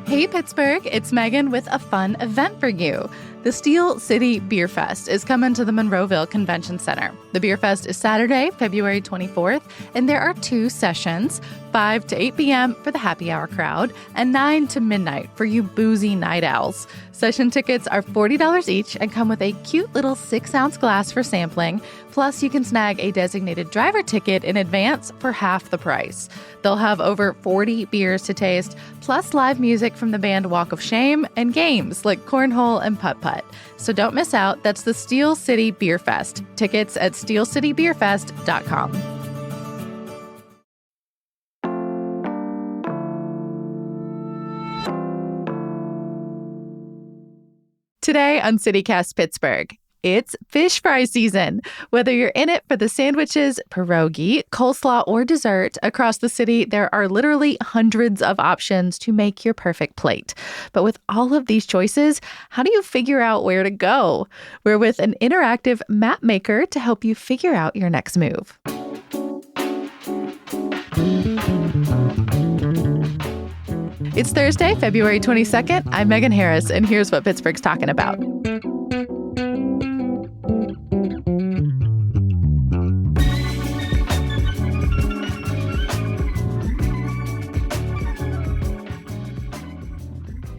Hey, Pittsburgh, it's Megan with a fun event for you. The Steel City Beer Fest is coming to the Monroeville Convention Center. The Beer Fest is Saturday, February 24th, and there are 2 sessions, 5 to 8 p.m. for the happy hour crowd and 9 to midnight for you boozy night owls. Session tickets are $40 each and come with a cute little 6-ounce glass for sampling. Plus, you can snag a designated driver ticket in advance for half the price. They'll have over 40 beers to taste, plus live music from the band Walk of Shame and games like cornhole and putt-putt. So don't miss out. That's the Steel City Beer Fest. Tickets at steelcitybeerfest.com. Today on CityCast Pittsburgh, it's fish fry season. Whether you're in it for the sandwiches, pierogi, coleslaw, or dessert, across the city, there are literally hundreds of options to make your perfect plate. But with all of these choices, how do you figure out where to go? We're with an interactive map maker to help you figure out your next move. It's Thursday, February 22nd. I'm Megan Harris, and here's what Pittsburgh's talking about.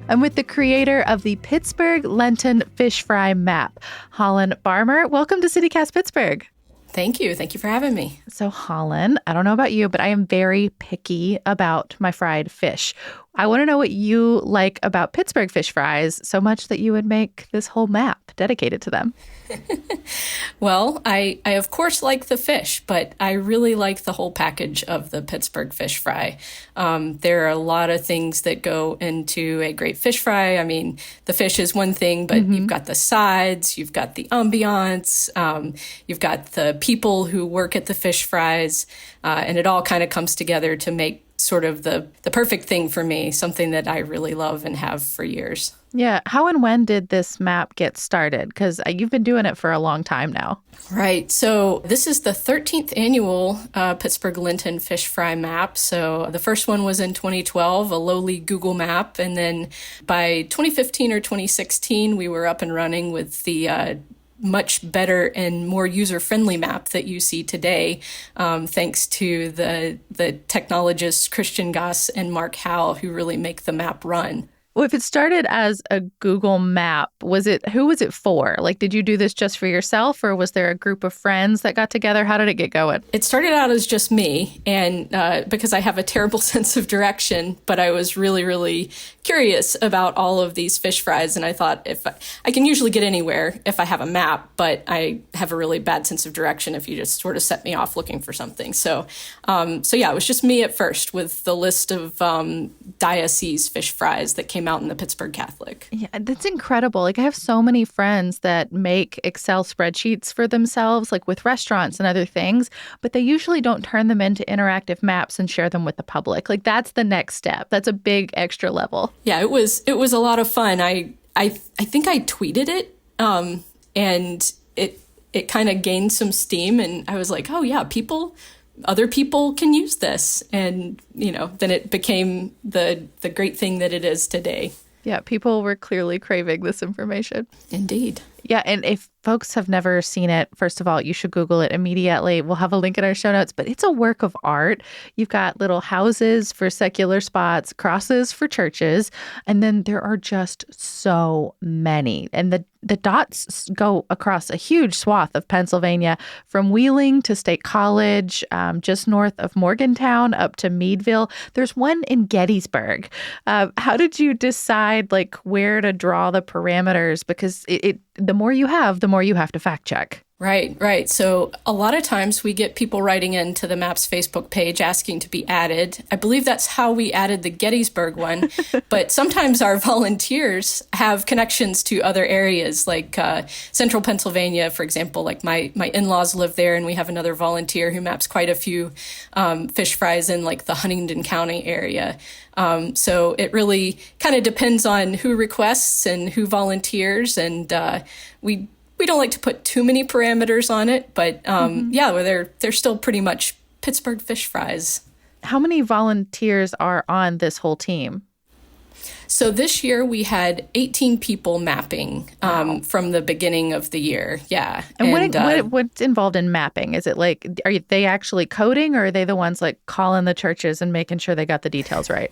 I'm with the creator of the Pittsburgh Lenten Fish Fry Map, Holland Barmer. Welcome to CityCast Pittsburgh. Thank you. Thank you for having me. So Holland, I don't know about you, but I am very picky about my fried fish. I want to know what you like about Pittsburgh fish fries so much that you would make this whole map dedicated to them. Well, I of course like the fish, but I really like the whole package of the Pittsburgh fish fry. There are a lot of things that go into a great fish fry. I mean, the fish is one thing, but you've got the sides, you've got the ambiance, you've got the people who work at the fish fries, and it all kind of comes together to make sort of the perfect thing for me, something that I really love and have for years. Yeah. How and when did this map get started? Because you've been doing it for a long time now. Right. So this is the 13th annual Pittsburgh Lenten Fish Fry Map. So the first one was in 2012, a lowly Google map. And then by 2015 or 2016, we were up and running with the much better and more user-friendly map that you see today, thanks to the technologists Christian Goss and Mark Howell, who really make the map run. Well, if it started as a Google map, who was it for? Like, did you do this just for yourself, or was there a group of friends that got together? How did it get going? It started out as just me, and because I have a terrible sense of direction, but I was really, really curious about all of these fish fries, and I thought I can usually get anywhere if I have a map, but I have a really bad sense of direction if you just sort of set me off looking for something. So yeah, it was just me at first with the list of diocese fish fries that came out in the Pittsburgh Catholic. Yeah, that's incredible. Like, I have so many friends that make Excel spreadsheets for themselves, like with restaurants and other things, but they usually don't turn them into interactive maps and share them with the public. Like, that's the next step. That's a big extra level. Yeah, it was a lot of fun. I think I tweeted it, and it kind of gained some steam, and I was like, oh yeah, other people can use this. And, then it became the great thing that it is today. Yeah, people were clearly craving this information. Indeed. Yeah, and if folks have never seen it, first of all, you should Google it immediately. We'll have a link in our show notes, but it's a work of art. You've got little houses for secular spots, crosses for churches, and then there are just so many. And the dots go across a huge swath of Pennsylvania, from Wheeling to State College, just north of Morgantown, up to Meadville. There's one in Gettysburg. How did you decide where to draw the parameters? Because the more you have, the more you have to fact check. Right. So a lot of times we get people writing into the Maps Facebook page asking to be added. I believe that's how we added the Gettysburg one. But sometimes our volunteers have connections to other areas, like central Pennsylvania, for example. Like my in-laws live there, and we have another volunteer who maps quite a few fish fries in the Huntingdon County area. So it really kind of depends on who requests and who volunteers. And we don't like to put too many parameters on it, but they're still pretty much Pittsburgh fish fries. How many volunteers are on this whole team? So this year we had 18 people mapping from the beginning of the year. Yeah. And what's involved in mapping? Is it like, they actually coding, or are they the ones like calling the churches and making sure they got the details right?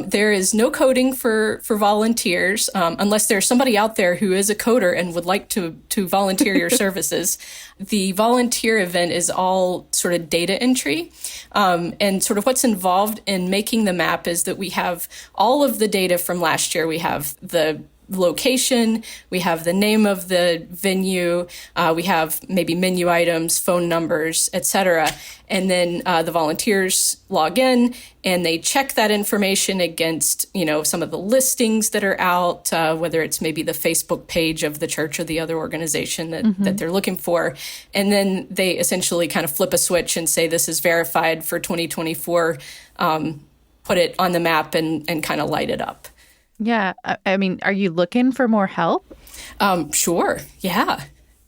There is no coding for volunteers, unless there's somebody out there who is a coder and would like to volunteer your services. The volunteer event is all sort of data entry. And sort of what's involved in making the map is that we have all of the data from last year. We have the location, we have the name of the venue, we have maybe menu items, phone numbers, etc. And then the volunteers log in and they check that information against, some of the listings that are out, whether it's maybe the Facebook page of the church or the other organization that they're looking for. And then they essentially kind of flip a switch and say, this is verified for 2024, put it on the map and kind of light it up. Yeah. I mean, are you looking for more help? Sure. Yeah.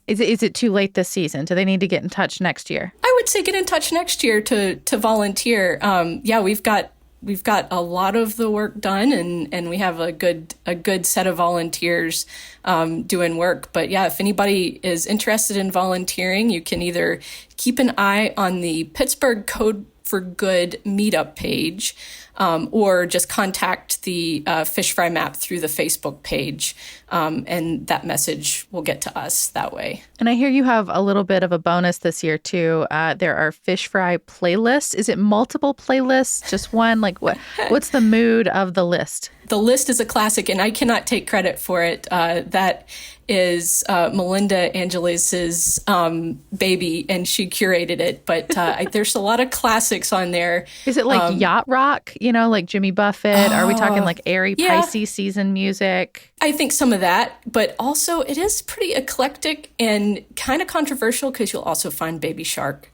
Is it too late this season? Do they need to get in touch next year? I would say get in touch next year to volunteer. Yeah, we've got a lot of the work done, and we have a good set of volunteers doing work. But yeah, if anybody is interested in volunteering, you can either keep an eye on the Pittsburgh Code for Good meetup page, or just contact the Fish Fry Map through the Facebook page, and that message will get to us that way. And I hear you have a little bit of a bonus this year, too. There are Fish Fry playlists. Is it multiple playlists? Just one? Like, what's the mood of the list? The list is a classic, and I cannot take credit for it. That is Melinda Angelis's baby, and she curated it. But there's a lot of classics on there. Is it like yacht rock, like Jimmy Buffett? Are we talking like airy Pisces season music? I think some of that, but also it is pretty eclectic and kind of controversial because you'll also find Baby Shark.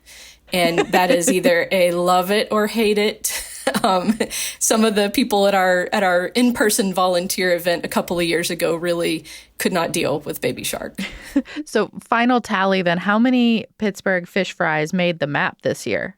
And that is either a love it or hate it. Some of the people at our in-person volunteer event a couple of years ago really could not deal with Baby Shark. So final tally then, how many Pittsburgh fish fries made the map this year?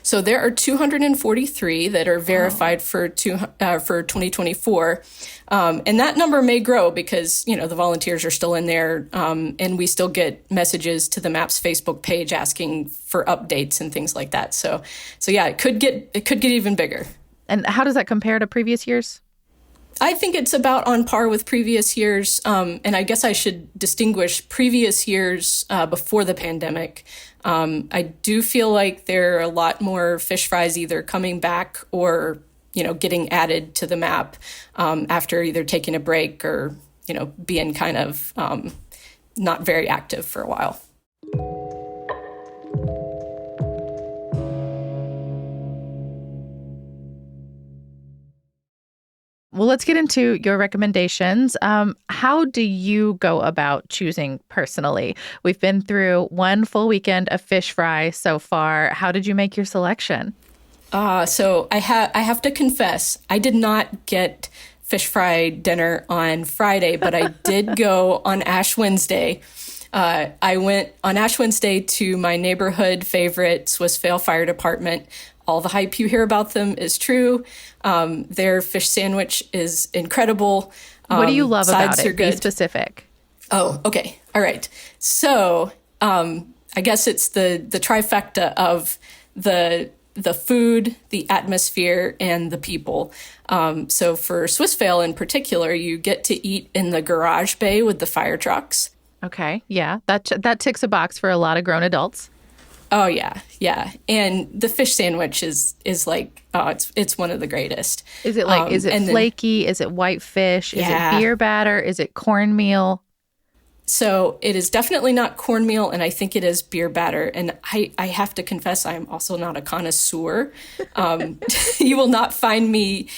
So there are 243 that are verified for 2024. And that number may grow because, the volunteers are still in there, and we still get messages to the MAP's Facebook page asking for updates and things like that. So yeah, it could get even bigger. And how does that compare to previous years? I think it's about on par with previous years. And I guess I should distinguish previous years before the pandemic. I do feel like there are a lot more fish fries either coming back or, getting added to the map after either taking a break or, being kind of not very active for a while. Well, let's get into your recommendations. How do you go about choosing personally? We've been through one full weekend of fish fry so far. How did you make your selection? So I have to confess, I did not get fish fry dinner on Friday, but I did go on Ash Wednesday. I went on Ash Wednesday to my neighborhood favorite Swiss Vale Fire Department. All the hype you hear about them is true. Their fish sandwich is incredible. What do you love about it? Be specific. Oh, okay. All right. So I guess it's the trifecta of the food, the atmosphere, and the people. So for Swiss Vale in particular, you get to eat in the garage bay with the fire trucks. Okay. Yeah. That ticks a box for a lot of grown adults. Oh, yeah. Yeah. And the fish sandwich is like, it's one of the greatest. Is it is it flaky? Is it white fish? Is it beer batter? Is it cornmeal? So it is definitely not cornmeal, and I think it is beer batter. And I have to confess, I'm also not a connoisseur. You will not find me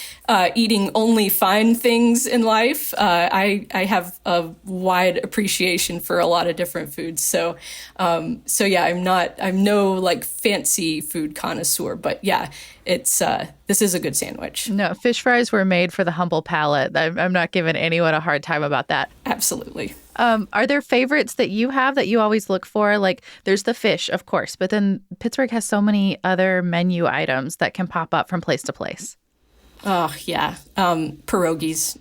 eating only fine things in life. I have a wide appreciation for a lot of different foods. So yeah, I'm no like fancy food connoisseur, but yeah, it's this is a good sandwich. No, fish fries were made for the humble palate. I'm not giving anyone a hard time about that. Absolutely. Are there favorites that you have that you always look for? Like there's the fish, of course, but then Pittsburgh has so many other menu items that can pop up from place to place. Oh, yeah. Pierogies.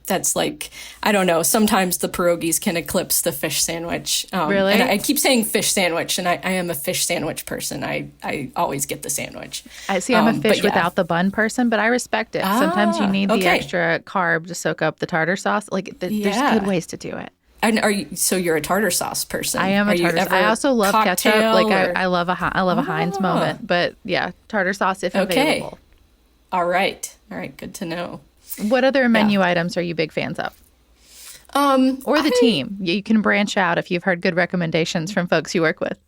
That's like, I don't know. Sometimes the pierogies can eclipse the fish sandwich. Really? And I keep saying fish sandwich, and I am a fish sandwich person. I always get the sandwich. I see. I'm a fish without the bun person, but I respect it. Sometimes you need the extra carb to soak up the tartar sauce. Like there's good ways to do it. And so you're a tartar sauce person? I am a tartar sauce. I also love ketchup. Like I love a Heinz moment, but yeah, tartar sauce if available. All right. Good to know. What other menu items are you big fans of? Or the team? You can branch out if you've heard good recommendations from folks you work with.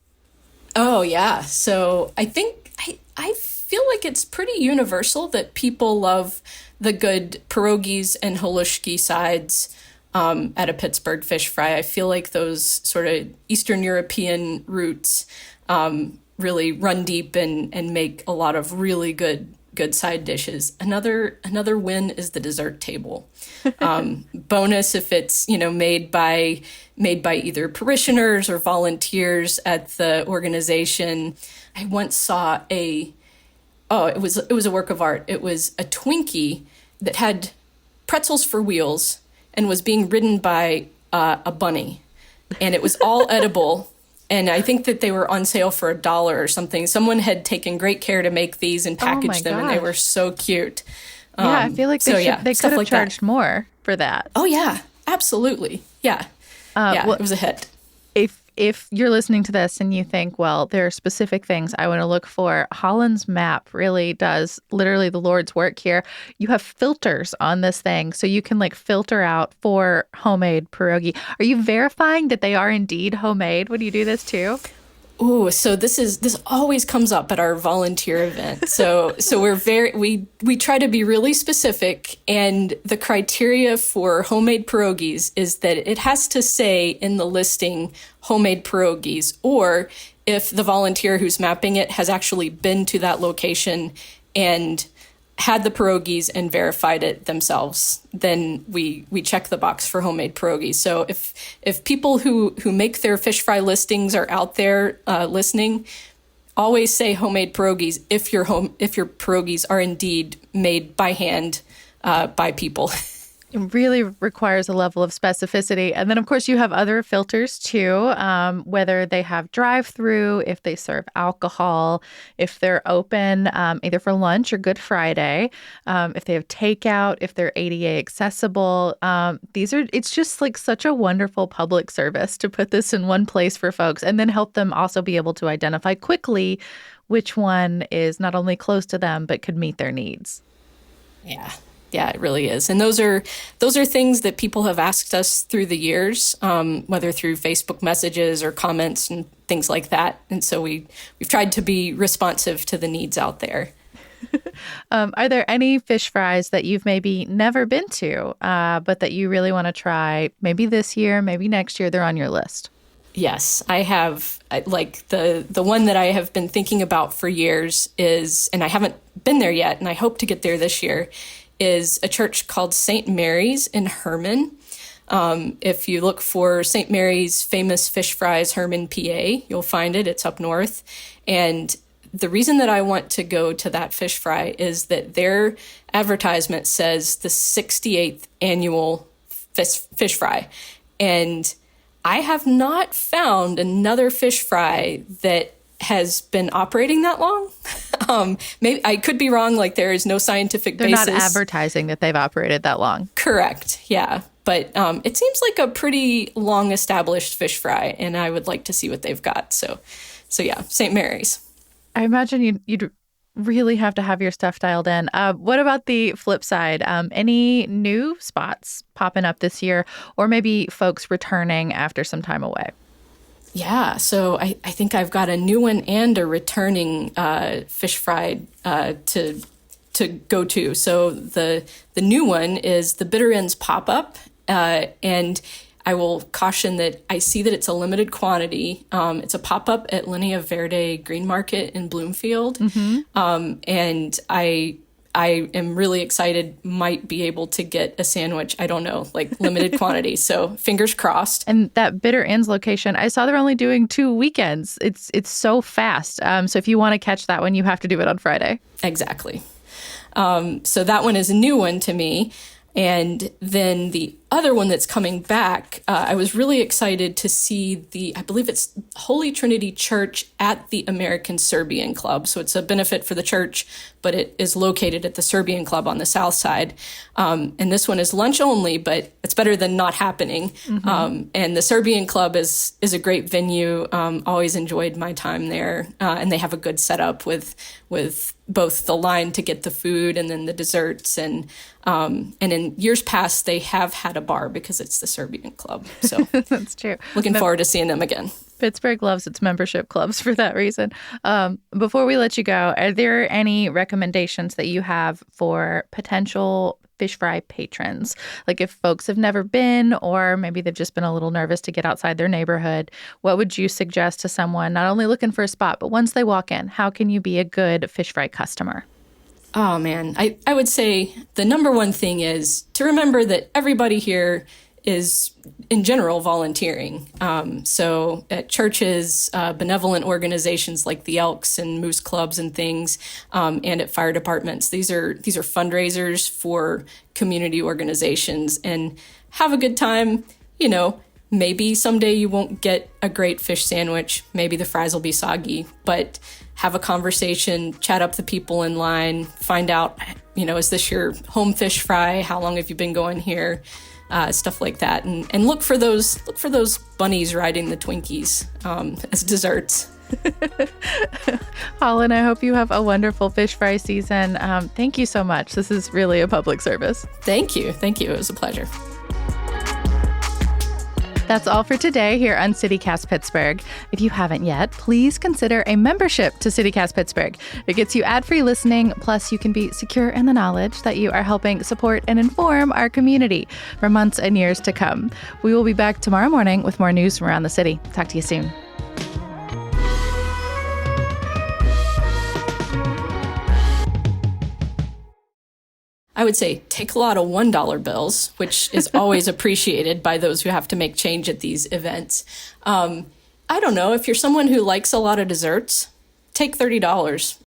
Oh, yeah. So I think I feel like it's pretty universal that people love the good pierogies and halushki sides at a Pittsburgh fish fry. I feel like those sort of Eastern European roots really run deep and make a lot of really good side dishes. Another win is the dessert table. Bonus if it's made by either parishioners or volunteers at the organization. I once saw it was a work of art. It was a Twinkie that had pretzels for wheels and was being ridden by a bunny, and it was all edible. And I think that they were on sale for $1 or something. Someone had taken great care to make these and package them, and they were so cute. I feel like they could have charged more for that. Oh, yeah, absolutely. Yeah. It was a hit. If you're listening to this and you think, well, there are specific things I want to look for, Holland's map really does literally the Lord's work here. You have filters on this thing, so you can filter out for homemade pierogi. Are you verifying that they are indeed homemade when you do this too? Ooh, so this always comes up at our volunteer event. So we try to be really specific, and the criteria for homemade pierogies is that it has to say in the listing homemade pierogies, or if the volunteer who's mapping it has actually been to that location and had the pierogies and verified it themselves, then we check the box for homemade pierogies. So if people who make their fish fry listings are out there listening, always say homemade pierogies if your pierogies are indeed made by hand by people. It really requires a level of specificity. And then, of course, you have other filters, too, whether they have drive-through, if they serve alcohol, if they're open either for lunch or Good Friday, if they have takeout, if they're ADA accessible. It's just such a wonderful public service to put this in one place for folks and then help them also be able to identify quickly which one is not only close to them, but could meet their needs. Yeah. Yeah, it really is. And those are things that people have asked us through the years, whether through Facebook messages or comments and things like that. And so we've tried to be responsive to the needs out there. Are there any fish fries that you've maybe never been to, but that you really want to try maybe this year, maybe next year? They're on your list. Yes, I have. The one that I have been thinking about for years is, and I haven't been there yet, and I hope to get there this year, is a church called St. Mary's in Herman. If you look for St. Mary's famous fish fries, Herman, PA, you'll find it. It's up north. And the reason that I want to go to that fish fry is that their advertisement says the 68th annual fish fry. And I have not found another fish fry that has been operating that long. Maybe I could be wrong. There is no scientific basis. They're not advertising that they've operated that long. Correct. Yeah. But it seems like a pretty long established fish fry, and I would like to see what they've got. So yeah, St. Mary's. I imagine you'd really have to have your stuff dialed in. What about the flip side? Any new spots popping up this year, or maybe folks returning after some time away? Yeah, so I think I've got a new one and a returning fish fry to go to. So the new one is the Bitter Ends Pop-Up, and I will caution that I see that it's a limited quantity. It's a pop-up at Linea Verde Green Market in Bloomfield, and I am really excited, might be able to get a sandwich. I don't know, limited quantity. So fingers crossed. And that Bitter Ends location, I saw they're only doing 2 weekends. It's so fast. So if you want to catch that one, you have to do it on Friday. Exactly. So that one is a new one to me. And then the other one that's coming back, I was really excited to see I believe it's Holy Trinity Church at the American Serbian Club. So it's a benefit for the church, but it is located at the Serbian Club on the south side. And this one is lunch only, but it's better than not happening. And the Serbian Club is a great venue. Always enjoyed my time there. And they have a good setup with both the line to get the food and then the desserts. And in years past, they have had a bar because it's the Serbian Club. So that's true. Looking forward to seeing them again. Pittsburgh loves its membership clubs for that reason. Before we let you go, are there any recommendations that you have for potential fish fry patrons? Like if folks have never been, or maybe they've just been a little nervous to get outside their neighborhood, what would you suggest to someone not only looking for a spot, but once they walk in, how can you be a good fish fry customer? Oh, man. I would say the number one thing is to remember that everybody here is, in general, volunteering. So at churches, benevolent organizations like the Elks and Moose Clubs and things, and at fire departments, these are fundraisers for community organizations. And have a good time. You know, maybe someday you won't get a great fish sandwich. Maybe the fries will be soggy, but have a conversation, chat up the people in line, find out, is this your home fish fry? How long have you been going here? Stuff like that. And look for those bunnies riding the Twinkies as desserts. Holland, I hope you have a wonderful fish fry season. Thank you so much. This is really a public service. Thank you. It was a pleasure. That's all for today here on CityCast Pittsburgh. If you haven't yet, please consider a membership to CityCast Pittsburgh. It gets you ad-free listening, plus you can be secure in the knowledge that you are helping support and inform our community for months and years to come. We will be back tomorrow morning with more news from around the city. Talk to you soon. I would say take a lot of $1 bills, which is always appreciated by those who have to make change at these events. I don't know, if you're someone who likes a lot of desserts, take $30.